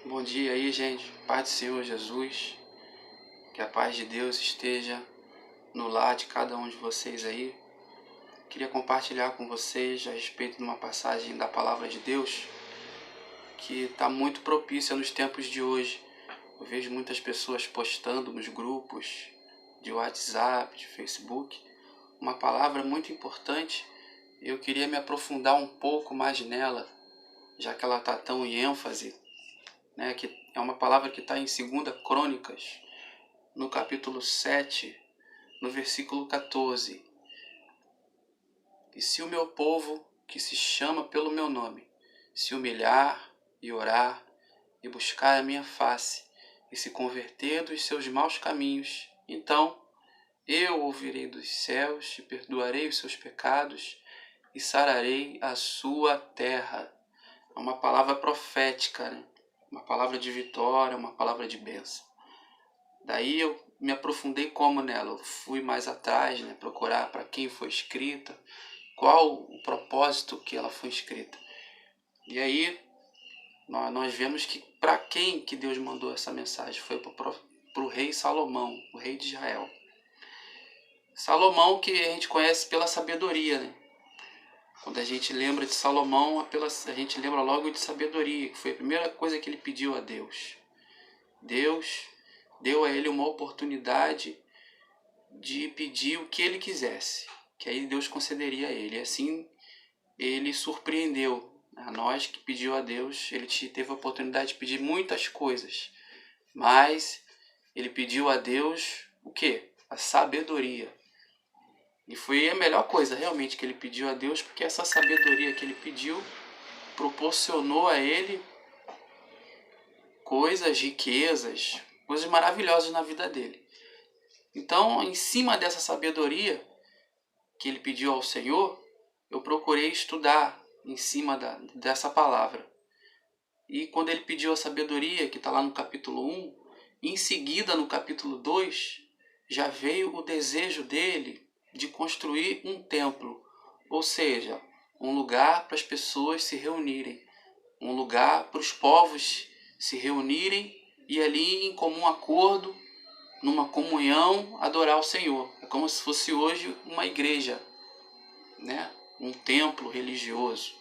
Bom dia aí, gente. Paz do Senhor Jesus. Que a paz de Deus esteja no lar de cada um de vocês aí. Queria compartilhar com vocês a respeito de uma passagem da palavra de Deus que está muito propícia nos tempos de hoje. Eu vejo muitas pessoas postando nos grupos de WhatsApp, de Facebook, uma palavra muito importante. Eu queria me aprofundar um pouco mais nela, já que ela está tão em ênfase, né, que é uma palavra que está em 2 Crônicas, no capítulo 7, no versículo 14. E se o meu povo, que se chama pelo meu nome, se humilhar e orar e buscar a minha face e se converter dos seus maus caminhos, então eu ouvirei dos céus e perdoarei os seus pecados e sararei a sua terra. É uma palavra profética, né? Uma palavra de vitória, uma palavra de bênção. Daí eu me aprofundei como nela, eu fui mais atrás, né, procurar para quem foi escrita, qual o propósito que ela foi escrita. E aí nós vemos que para quem que Deus mandou essa mensagem foi para o rei Salomão, o rei de Israel. Salomão, que a gente conhece pela sabedoria, né? Quando a gente lembra de Salomão, a gente lembra logo de sabedoria, que foi a primeira coisa que ele pediu a Deus. Deus deu a ele uma oportunidade de pedir o que ele quisesse, que aí Deus concederia a ele. E assim ele surpreendeu a nós que pediu a Deus. Ele teve a oportunidade de pedir muitas coisas, mas ele pediu a Deus o quê? A sabedoria. E foi a melhor coisa realmente que ele pediu a Deus, porque essa sabedoria que ele pediu proporcionou a ele coisas, riquezas, coisas maravilhosas na vida dele. Então, em cima dessa sabedoria que ele pediu ao Senhor, eu procurei estudar em cima dessa palavra. E quando ele pediu a sabedoria, que está lá no capítulo 1, em seguida no capítulo 2, já veio o desejo dele de construir um templo, ou seja, um lugar para as pessoas se reunirem, um lugar para os povos se reunirem e ali em comum acordo, numa comunhão, adorar o Senhor. É como se fosse hoje uma igreja, né? Um templo religioso.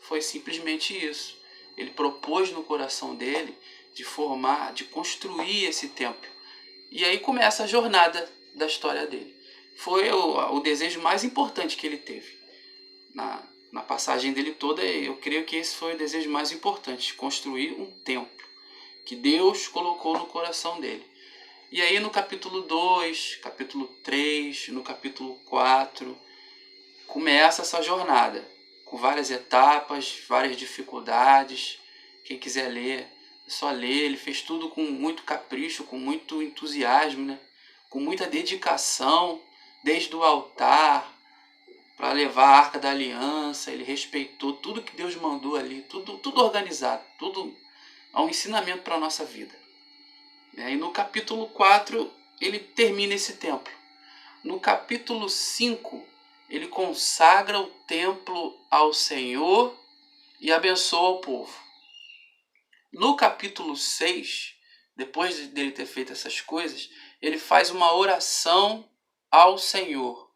Foi simplesmente isso. Ele propôs no coração dele de construir esse templo. E aí começa a jornada da história dele. Foi o desejo mais importante que ele teve. Na passagem dele toda, eu creio que esse foi o desejo mais importante, de construir um templo que Deus colocou no coração dele. E aí no capítulo 2, capítulo 3, no capítulo 4, começa essa jornada, com várias etapas, várias dificuldades. Quem quiser ler, é só ler. Ele fez tudo com muito capricho, com muito entusiasmo, né? Com muita dedicação, desde o altar, para levar a Arca da Aliança. Ele respeitou tudo que Deus mandou ali, tudo organizado, tudo é um ensinamento para a nossa vida. E no capítulo 4, ele termina esse templo. No capítulo 5, ele consagra o templo ao Senhor e abençoa o povo. No capítulo 6, depois dele ter feito essas coisas, ele faz uma oração ao Senhor.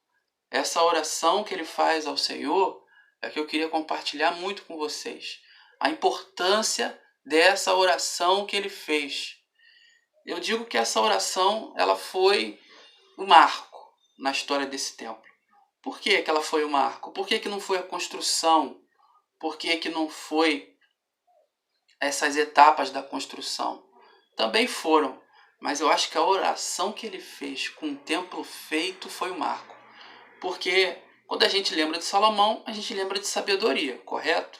Essa oração que ele faz ao Senhor é que eu queria compartilhar muito com vocês. A importância dessa oração que ele fez. Eu digo que essa oração ela foi um marco na história desse templo. Por que ela foi um marco? Por que não foi a construção? Por que não foi essas etapas da construção? Também foram, mas eu acho que a oração que ele fez com o templo feito foi um marco. Porque quando a gente lembra de Salomão, a gente lembra de sabedoria, correto?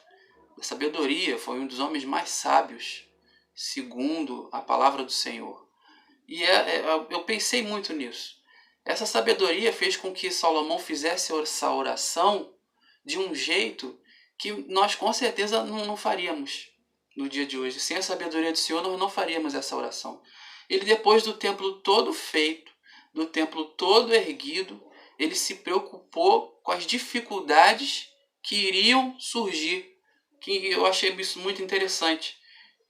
A sabedoria foi um dos homens mais sábios, segundo a palavra do Senhor. E eu pensei muito nisso. Essa sabedoria fez com que Salomão fizesse essa oração de um jeito que nós com certeza não faríamos no dia de hoje. Sem a sabedoria do Senhor, nós não faríamos essa oração. Ele, depois do templo todo feito, do templo todo erguido, ele se preocupou com as dificuldades que iriam surgir, que eu achei isso muito interessante.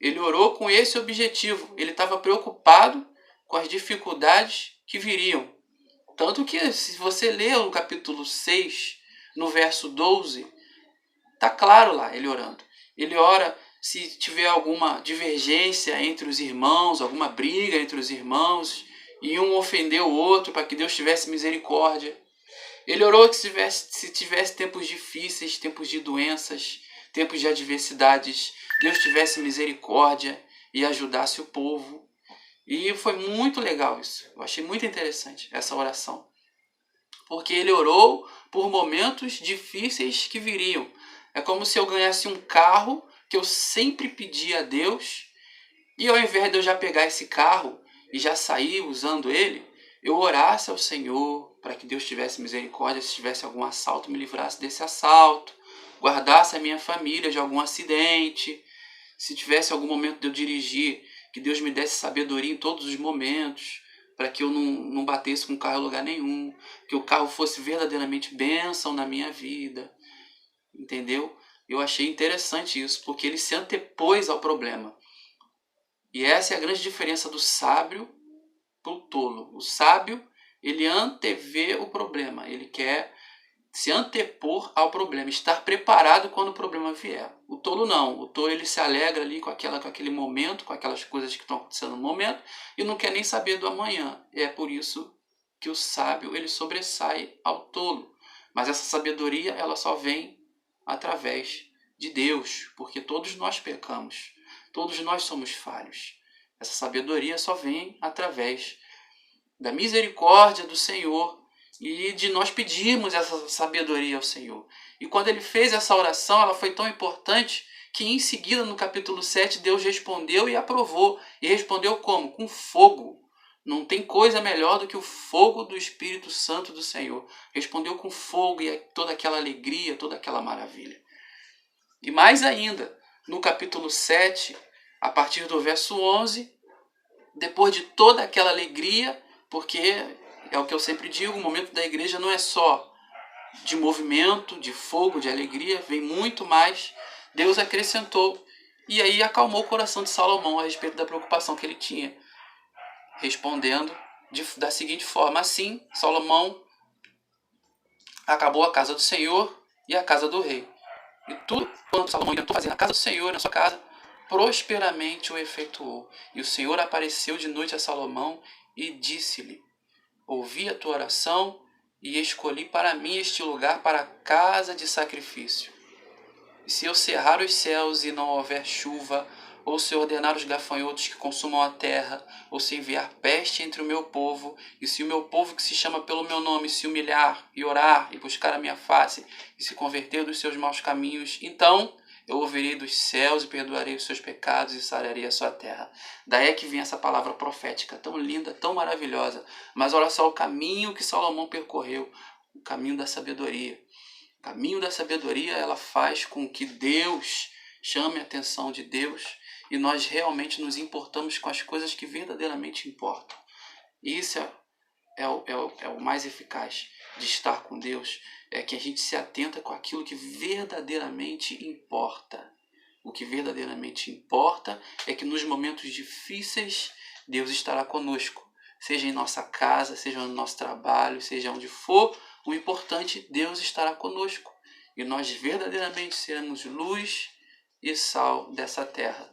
Ele orou com esse objetivo. Ele estava preocupado com as dificuldades que viriam. Tanto que, se você ler o capítulo 6, no verso 12, tá claro lá ele orando. Ele ora se tiver alguma divergência entre os irmãos, alguma briga entre os irmãos, e um ofendeu o outro, para que Deus tivesse misericórdia. Ele orou que se tivesse tempos difíceis, tempos de doenças, tempos de adversidades, Deus tivesse misericórdia e ajudasse o povo. E foi muito legal isso. Eu achei muito interessante essa oração. Porque ele orou por momentos difíceis que viriam. É como se eu ganhasse um carro que eu sempre pedi a Deus, e ao invés de eu já pegar esse carro e já sair usando ele, eu orasse ao Senhor para que Deus tivesse misericórdia, se tivesse algum assalto, me livrasse desse assalto, guardasse a minha família de algum acidente, se tivesse algum momento de eu dirigir, que Deus me desse sabedoria em todos os momentos, para que eu não batesse com o carro em lugar nenhum, que o carro fosse verdadeiramente bênção na minha vida, entendeu? Eu achei interessante isso, porque ele se antepôs ao problema. E essa é a grande diferença do sábio para o tolo. O sábio, ele antevê o problema, ele quer se antepor ao problema, estar preparado quando o problema vier. O tolo não, o tolo ele se alegra ali com aquele momento, com aquelas coisas que estão acontecendo no momento, e não quer nem saber do amanhã. E é por isso que o sábio ele sobressai ao tolo. Mas essa sabedoria ela só vem através de Deus, porque todos nós pecamos, todos nós somos falhos. Essa sabedoria só vem através da misericórdia do Senhor e de nós pedirmos essa sabedoria ao Senhor. E quando ele fez essa oração, ela foi tão importante que em seguida, no capítulo 7, Deus respondeu e aprovou. E respondeu como? Com fogo. Não tem coisa melhor do que o fogo do Espírito Santo do Senhor. Respondeu com fogo e toda aquela alegria, toda aquela maravilha. E mais ainda, no capítulo 7, a partir do verso 11, depois de toda aquela alegria, porque é o que eu sempre digo, o momento da igreja não é só de movimento, de fogo, de alegria, vem muito mais. Deus acrescentou e aí acalmou o coração de Salomão a respeito da preocupação que ele tinha, respondendo da seguinte forma: assim, Salomão acabou a casa do Senhor e a casa do rei. E tudo quanto Salomão tentou fazer na casa do Senhor e na sua casa, prosperamente o efetuou. E o Senhor apareceu de noite a Salomão e disse-lhe: ouvi a tua oração e escolhi para mim este lugar para a casa de sacrifício. E se eu cerrar os céus e não houver chuva, ou se ordenar os gafanhotos que consumam a terra, ou se enviar peste entre o meu povo, e se o meu povo que se chama pelo meu nome se humilhar e orar e buscar a minha face e se converter dos seus maus caminhos, então eu ouvirei dos céus e perdoarei os seus pecados e sararei a sua terra. Daí é que vem essa palavra profética tão linda, tão maravilhosa. Mas olha só o caminho que Salomão percorreu, o caminho da sabedoria. O caminho da sabedoria, ela faz com que Deus chame a atenção de Deus e nós realmente nos importamos com as coisas que verdadeiramente importam. E isso é o mais eficaz de estar com Deus, é que a gente se atenta com aquilo que verdadeiramente importa. O que verdadeiramente importa é que nos momentos difíceis Deus estará conosco, seja em nossa casa, seja no nosso trabalho, seja onde for. O importante, Deus estará conosco e nós verdadeiramente seremos luz e sal dessa terra.